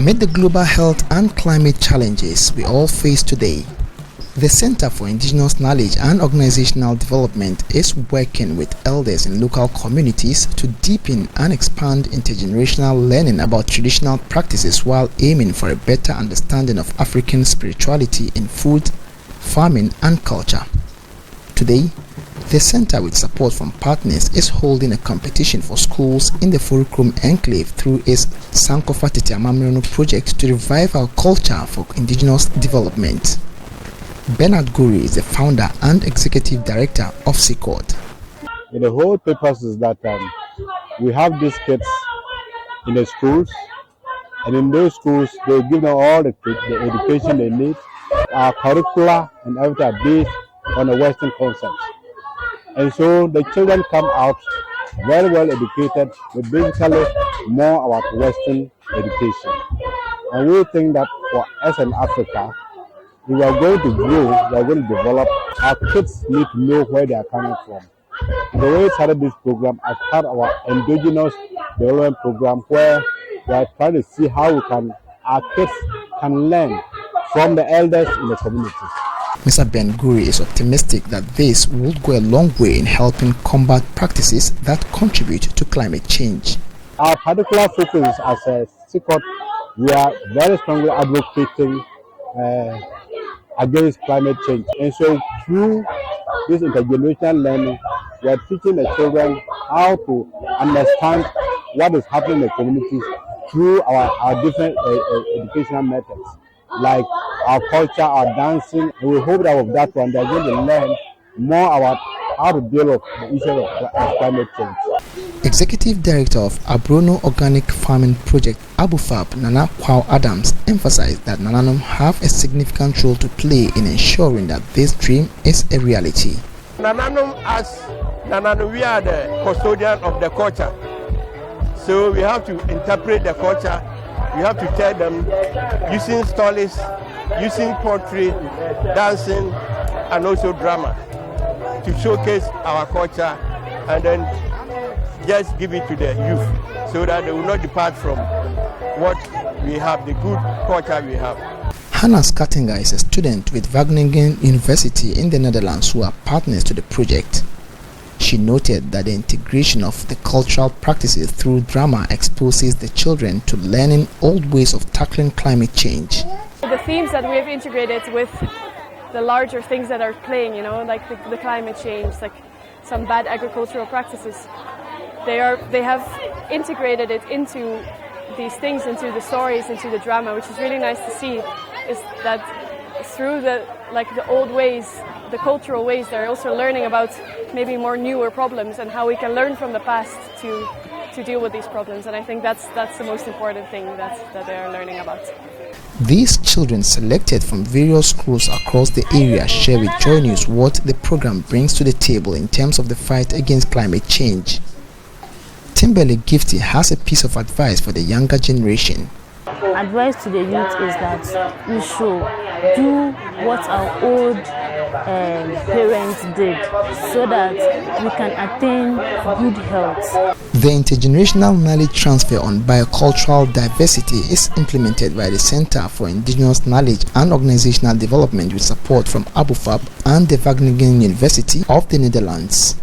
Amid the global health and climate challenges we all face today, the Center for Indigenous Knowledge and Organizational Development is working with elders in local communities to deepen and expand intergenerational learning about traditional practices while aiming for a better understanding of African spirituality in food, farming and culture. Today, the center, with support from partners, is holding a competition for schools in the Forikrum enclave through its Sankofa Tete Amamreno project to revive our culture for indigenous development. Bernard Guri is the founder and executive director of CIKOD. The whole purpose is that we have these kids in the schools, and in those schools they give them all the education they need. Our curricula and everything are based on the Western concepts. And so the children come out very well educated with basically more about Western education. And we think that for us in Africa, we are going to grow, we are going to develop. Our kids need to know where they are coming from. The way we started this program as part of our indigenous development program, where we are trying to see how our kids can learn from the elders in the communities. Mr. Ben Guri is optimistic that this will go a long way in helping combat practices that contribute to climate change. Our particular focus as a CIKOD, we are very strongly advocating against climate change. And so through this intergenerational learning, we are teaching the children how to understand what is happening in the communities through our different educational methods, like our culture, our dancing. And we hope that with that one, they're going to learn more about how to deal with the issue of climate change. Executive Director of Abrono Organic Farming Project, ABUFAB, Nana Kwao Adams, emphasized that Nananom have a significant role to play in ensuring that this dream is a reality. Nananom, as Nananom, we are the custodian of the culture. So we have to interpret the culture. We have to tell them using stories, using poetry, dancing, and also drama to showcase our culture, and then just give it to the youth so that they will not depart from what we have, the good culture we have. Hannah Skattinger is a student with Wageningen University in the Netherlands who are partners to the project. She noted that the integration of the cultural practices through drama exposes the children to learning old ways of tackling climate change. The themes that we have integrated with the larger things that are playing, like the climate change, like some bad agricultural practices, they have integrated it into these things, into the stories, into the drama, which is really nice to see. Is that through the old ways, the cultural ways, they're also learning about maybe more newer problems and how we can learn from the past to deal with these problems. And I think that's the most important thing that they are learning about. These children, selected from various schools across the area, share with Joy News what the program brings to the table in terms of the fight against climate change. Timberley Gifty has a piece of advice for the younger generation. Advice to the youth is that we should do what our old parents did so that we can attain good health. The intergenerational knowledge transfer on biocultural diversity is implemented by the Center for Indigenous Knowledge and Organizational Development with support from ABUFAB and the Wageningen University of the Netherlands.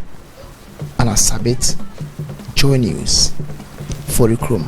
Anna Sabit, Joy News, Forikrum.